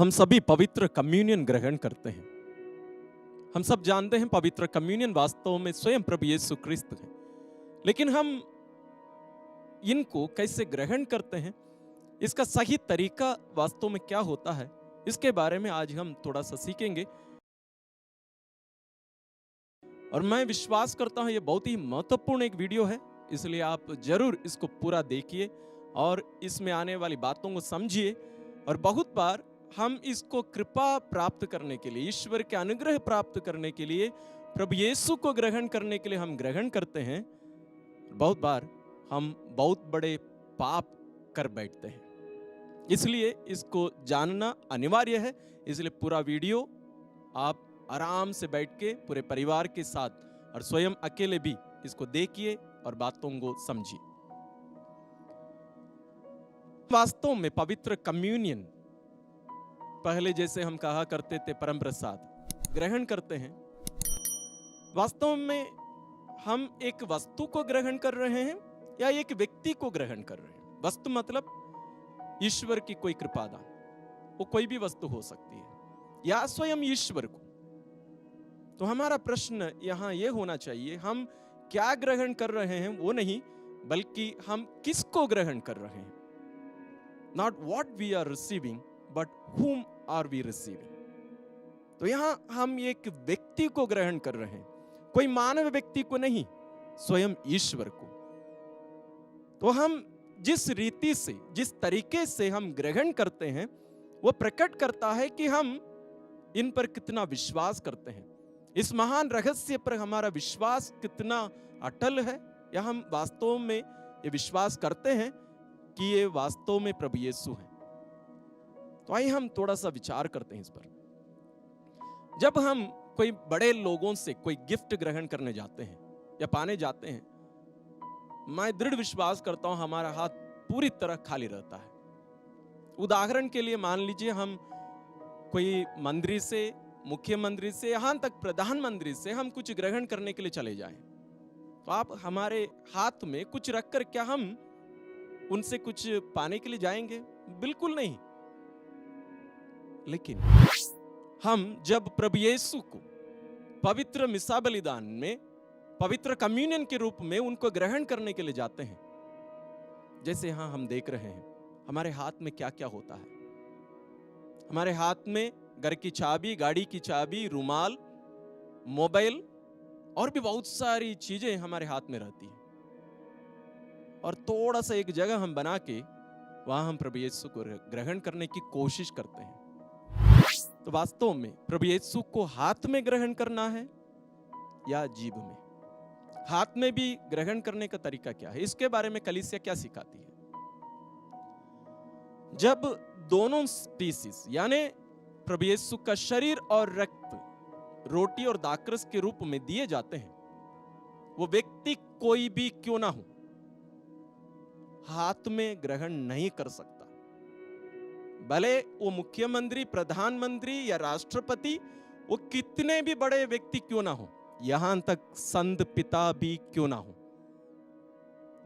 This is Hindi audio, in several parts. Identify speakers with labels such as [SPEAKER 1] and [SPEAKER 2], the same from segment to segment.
[SPEAKER 1] हम सभी पवित्र कम्युनियन ग्रहण करते हैं। हम सब जानते हैं पवित्र कम्युनियन वास्तव में स्वयं प्रभु यीशु क्रिस्त है। लेकिन हम इनको कैसे ग्रहण करते हैं, इसका सही तरीका वास्तव में क्या होता है, इसके बारे में आज हम थोड़ा सा सीखेंगे। और मैं विश्वास करता हूं ये बहुत ही महत्वपूर्ण एक वीडियो है, इसलिए आप जरूर इसको पूरा देखिए और इसमें आने वाली बातों को समझिए। और बहुत बार हम इसको कृपा प्राप्त करने के लिए, ईश्वर के अनुग्रह प्राप्त करने के लिए, प्रभु यीशु को ग्रहण करने के लिए हम ग्रहण करते हैं। बहुत बार हम बहुत बड़े पाप कर बैठते हैं, इसलिए इसको जानना अनिवार्य है। इसलिए पूरा वीडियो आप आराम से बैठ के पूरे परिवार के साथ और स्वयं अकेले भी इसको देखिए और बातों को समझिए। वास्तव में पवित्र कम्युनियन, पहले जैसे हम कहा करते थे परम प्रसाद, ग्रहण करते हैं। वास्तव में हम एक वस्तु को ग्रहण कर रहे हैं या एक व्यक्ति को ग्रहण कर रहे हैं। वस्तु मतलब ईश्वर की कोई कृपादान, वो कोई भी वस्तु हो सकती है, या स्वयं ईश्वर को। तो हमारा प्रश्न यहां यह होना चाहिए, हम क्या ग्रहण कर रहे हैं वो नहीं, बल्कि हम किसको ग्रहण कर रहे हैं। Not what we are receiving but whom are we receiving। तो यहां हम एक व्यक्ति को ग्रहण कर रहे हैं, कोई मानव व्यक्ति को नहीं, स्वयं ईश्वर को। तो हम जिस रीति से, जिस तरीके से हम ग्रहण करते हैं, वो प्रकट करता है कि हम इन पर कितना विश्वास करते हैं, इस महान रहस्य पर हमारा विश्वास कितना अटल है, या हम वास्तव में ये विश्वास करते हैं कि ये वास्तव में प्रभु यीशु है। तो आइए हम थोड़ा सा विचार करते हैं इस पर। जब हम कोई बड़े लोगों से कोई गिफ्ट ग्रहण करने जाते हैं या पाने जाते हैं, मैं दृढ़ विश्वास करता हूं हमारा हाथ पूरी तरह खाली रहता है। उदाहरण के लिए मान लीजिए हम कोई मंत्री से, मुख्यमंत्री से, यहां तक प्रधानमंत्री से हम कुछ ग्रहण करने के लिए चले जाएं, तो आप हमारे हाथ में कुछ रखकर क्या हम उनसे कुछ पाने के लिए जाएंगे? बिल्कुल नहीं। लेकिन हम जब प्रभु यीशु को पवित्र मिसा बलिदान में, पवित्र कम्युनियन के रूप में उनको ग्रहण करने के लिए जाते हैं, जैसे यहां हम देख रहे हैं, हमारे हाथ में क्या क्या होता है। हमारे हाथ में घर की चाबी, गाड़ी की चाबी, रुमाल, मोबाइल और भी बहुत सारी चीजें हमारे हाथ में रहती हैं। और थोड़ा सा एक जगह हम बना के वहां हम प्रभु यीशु को ग्रहण करने की कोशिश करते हैं। तो वास्तव में प्रभु यीशु को हाथ में ग्रहण करना है या जीभ में? हाथ में भी ग्रहण करने का तरीका क्या है, इसके बारे में कलीसिया क्या सिखाती है? जब दोनों स्पीसीज यानी प्रभु यीशु का शरीर और रक्त रोटी और दाखरस के रूप में दिए जाते हैं, वो व्यक्ति कोई भी क्यों ना हो, हाथ में ग्रहण नहीं कर सकता। भले वो मुख्यमंत्री, प्रधानमंत्री या राष्ट्रपति, वो कितने भी बड़े व्यक्ति क्यों ना हो, यहां तक संत पिता भी क्यों ना हो,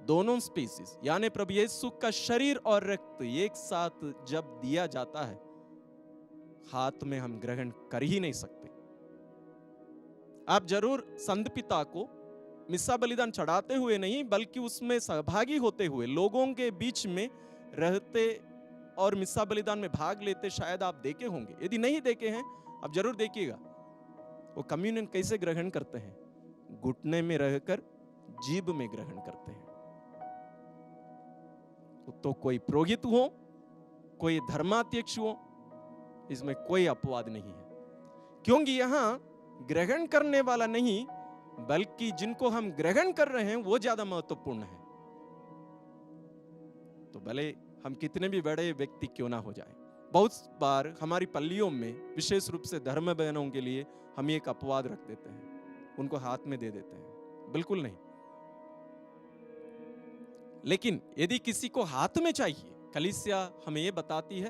[SPEAKER 1] दोनों स्पीसीज यानी प्रभु यीशु का शरीर और रक्त एक साथ जब दिया जाता है, हाथ में हम ग्रहण कर ही नहीं सकते। आप जरूर संत पिता को मिसा बलिदान चढ़ाते हुए नहीं, बल्कि उसमें सहभागी होते हुए, लोगों के बीच में रहते और मिसा बलिदान में भाग लेते शायद आप देखे होंगे। यदि नहीं देखे हैं, आप जरूर देखिएगा। वो कम्युनियन कैसे ग्रहण करते हैं? घुटने में रहकर जीभ में ग्रहण करते हैं। तो कोई पुरोहित हो, कोई धर्माध्यक्ष हो, इसमें कोई अपवाद नहीं है, क्योंकि यहां ग्रहण करने वाला नहीं, बल्कि जिनको हम ग्रहण कर रहे हैं वो ज्यादा महत्वपूर्ण है। तो भले हम कितने भी बड़े व्यक्ति क्यों ना हो जाए, बहुत बार हमारी पल्लियों में, विशेष रूप से धर्म बहनों के लिए, हम एक अपवाद रख देते हैं, उनको हाथ में दे देते हैं। बिल्कुल नहीं। लेकिन यदि किसी को हाथ में चाहिए, कलीसिया हमें यह बताती है,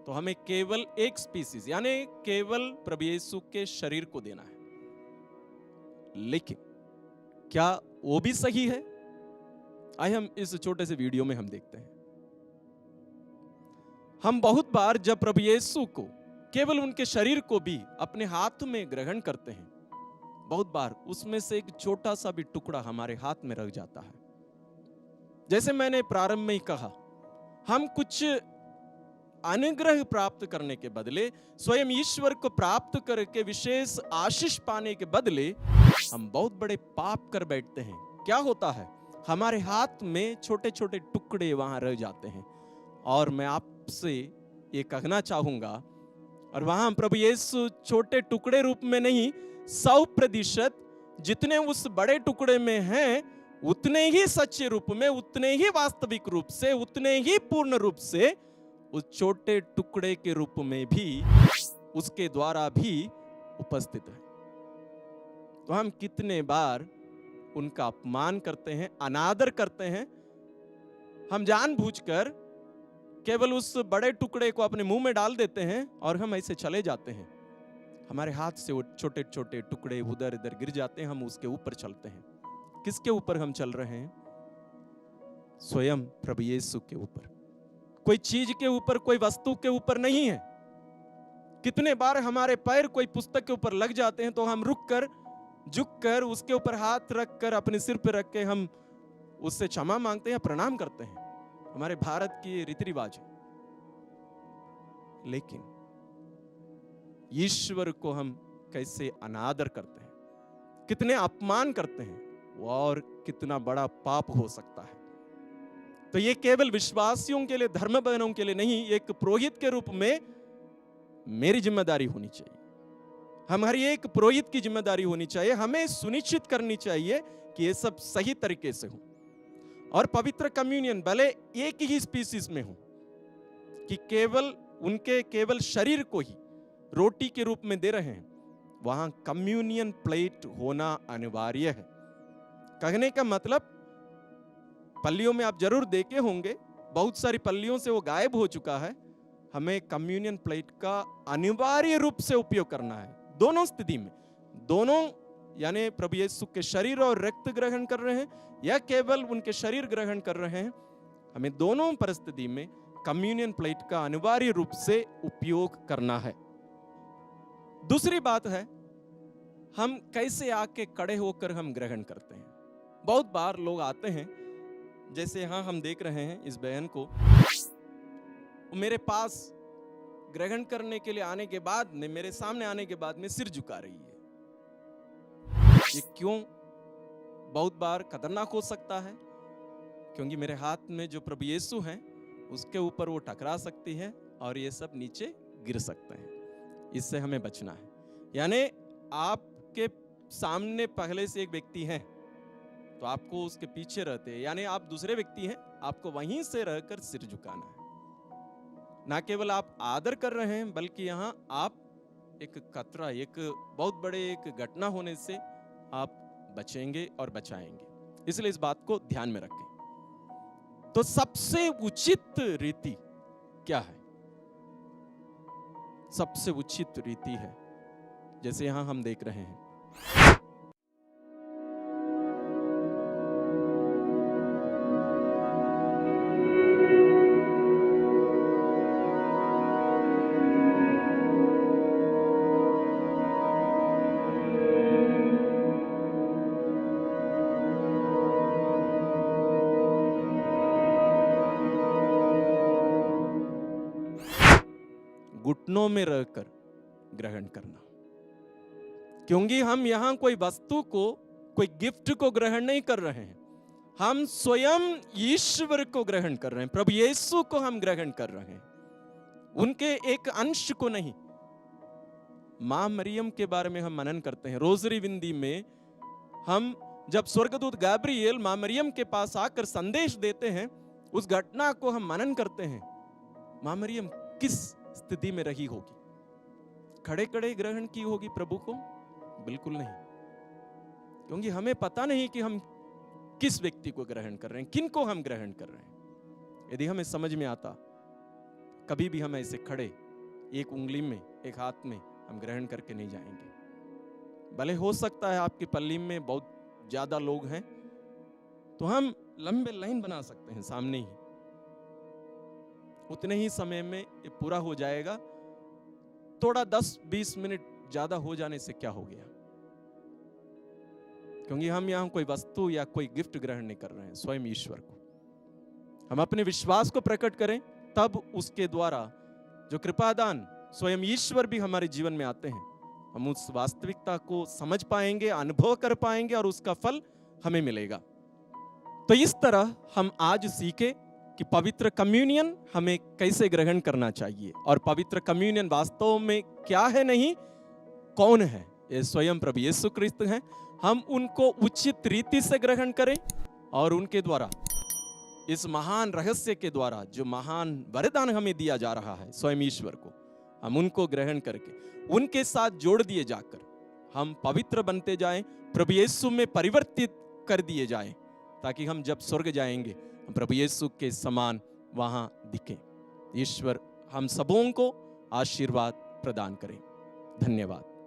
[SPEAKER 1] तो हमें केवल एक स्पीसीज यानी केवल प्रभु यीशु के शरीर को देना है। लेकिन क्या वो भी सही है? आइए हम इस छोटे से वीडियो में हम देखते हैं। हम बहुत बार जब प्रभु यीशु को केवल उनके शरीर को भी अपने हाथ में ग्रहण करते हैं, बहुत बार उसमें से एक छोटा सा भी टुकड़ा हमारे हाथ में रह जाता है। जैसे मैंने प्रारंभ में ही कहा, हम कुछ अनुग्रह प्राप्त करने के बदले, स्वयं ईश्वर को प्राप्त करके विशेष आशीष पाने के बदले हम बहुत बड़े पाप कर बैठते हैं। क्या होता है, हमारे हाथ में छोटे छोटे टुकड़े वहां रह जाते हैं। और मैं आपसे ये कहना चाहूंगा, और वहां प्रभु यीशु छोटे टुकड़े रूप में नहीं, 100% जितने उस बड़े टुकड़े में हैं उतने ही सच्चे रूप में, उतने ही वास्तविक रूप से, उतने ही पूर्ण रूप से उस छोटे टुकड़े के रूप में भी उसके द्वारा भी उपस्थित है। तो हम कितने बार उनका अपमान करते हैं, अनादर करते हैं। हम जानबूझकर केवल उस बड़े टुकड़े को अपने मुंह में डाल देते हैं और हम ऐसे चले जाते हैं। हमारे हाथ से वो छोटे छोटे टुकड़े उधर इधर गिर जाते हैं, हम उसके ऊपर चलते हैं। किसके ऊपर हम चल रहे हैं? स्वयं प्रभु यीशु के ऊपर, कोई चीज के ऊपर, कोई वस्तु के ऊपर नहीं है। कितने बार हमारे पैर कोई पुस्तक के ऊपर लग जाते हैं तो हम रुक कर, झुक कर, उसके ऊपर हाथ रख कर, अपने सिर पर रख के हम उससे क्षमा मांगते हैं, प्रणाम करते हैं। हमारे भारत की रीति रिवाज है। लेकिन ईश्वर को हम कैसे अनादर करते हैं, कितने अपमान करते हैं, और कितना बड़ा पाप हो सकता है। तो ये केवल विश्वासियों के लिए, धर्म बहनों के लिए नहीं, एक पुरोहित के रूप में मेरी जिम्मेदारी होनी चाहिए, हमारी एक पुरोहित की जिम्मेदारी होनी चाहिए। हमें सुनिश्चित करनी चाहिए कि ये सब सही तरीके से हो। और पवित्र कम्युनियन भले एक ही स्पीसीज में हो, कि केवल उनके केवल शरीर को ही रोटी के रूप में दे रहे हैं, वहां कम्युनियन प्लेट होना अनिवार्य है। कहने का मतलब, पल्लियों में आप जरूर देखे होंगे, बहुत सारी पल्लियों से वो गायब हो चुका है। हमें कम्युनियन प्लेट का अनिवार्य रूप से उपयोग करना है, दोनों स्थिति में। दोनों, यानी प्रभु यीशु के शरीर और रक्त ग्रहण कर रहे हैं या केवल उनके शरीर ग्रहण कर रहे हैं, हमें दोनों परिस्थिति में कम्युनियन प्लेट का अनिवार्य रूप से उपयोग करना है। दूसरी बात है, हम कैसे आके खड़े होकर हम ग्रहण करते हैं। बहुत बार लोग आते हैं, जैसे यहां हम देख रहे हैं इस बहन को, मेरे पास ग्रहण करने के लिए आने के बाद में, मेरे सामने आने के बाद में सिर झुका रही है। ये क्यों? बहुत बार खतरनाक हो सकता है, क्योंकि मेरे हाथ में जो प्रभु यीशु हैं उसके ऊपर वो टकरा सकती है और ये सब नीचे गिर सकते हैं। इससे हमें बचना है। यानी आपके सामने पहले से एक व्यक्ति है तो आपको उसके पीछे रहते हैं, यानी आप दूसरे व्यक्ति हैं, आपको वहीं से रहकर सिर झुकाना है। ना केवल आप आदर कर रहे हैं, बल्कि यहां आप एक खतरा, एक बहुत बड़े एक घटना होने से आप बचेंगे और बचाएंगे। इसलिए इस बात को ध्यान में रखें। तो सबसे उचित रीति क्या है? सबसे उचित रीति है, जैसे यहां हम देख रहे हैं, घुटनों में रहकर ग्रहण करना। क्योंकि हम यहां कोई वस्तु को, कोई गिफ्ट को ग्रहण नहीं कर रहे हैं, हम स्वयं ईश्वर को ग्रहण कर रहे हैं, प्रभु यीशु को हम ग्रहण कर रहे हैं, उनके एक अंश को नहीं। मां मरियम के बारे में हम मनन करते हैं। रोजरी विंदी में हम जब स्वर्गदूत गैब्रिएल मां मरियम के पास आकर संदेश देते हैं, उस घटना को हम मनन करते हैं। मां मरियम किस स्थिति में रही होगी? खड़े खड़े ग्रहण की होगी प्रभु को? बिल्कुल नहीं, क्योंकि हमें पता नहीं कि हम किस व्यक्ति को ग्रहण कर रहे हैं, किन को हम ग्रहण कर रहे हैं। यदि हमें समझ में आता, कभी भी हम ऐसे खड़े एक उंगली में, एक हाथ में हम ग्रहण करके नहीं जाएंगे। भले हो सकता है आपकी पल्ली में बहुत ज्यादा लोग हैं, तो हम लंबे लाइन बना सकते हैं सामने ही, उतने ही समय में ये पूरा हो जाएगा। थोड़ा 10-20 मिनट ज्यादा हो जाने से क्या हो गया? क्योंकि हम यहाँ कोई वस्तु या कोई गिफ्ट ग्रहण नहीं कर रहे हैं, स्वयं ईश्वर को हम अपने विश्वास को प्रकट करें, तब उसके द्वारा जो कृपादान स्वयं ईश्वर भी हमारे जीवन में आते हैं, हम उस वास्तविकता को समझ पाएंगे, अनुभव कर पाएंगे और उसका फल हमें मिलेगा। तो इस तरह हम आज सीखे कि पवित्र कम्युनियन हमें कैसे ग्रहण करना चाहिए, और पवित्र कम्युनियन वास्तव में क्या है, नहीं कौन है, ये स्वयं प्रभु यीशु क्रिस्त हैं। हम उनको उचित रीति से ग्रहण करें और उनके द्वारा, इस महान रहस्य के द्वारा जो महान वरदान हमें दिया जा रहा है स्वयं ईश्वर को, हम उनको ग्रहण करके उनके साथ जोड़ दिए जाकर हम पवित्र बनते जाएं, प्रभु यीशु में परिवर्तित कर दिए जाएं, ताकि हम जब स्वर्ग जाएंगे हम प्रभु यीशु के समान वहां दिखें। ईश्वर हम सबों को आशीर्वाद प्रदान करें। धन्यवाद।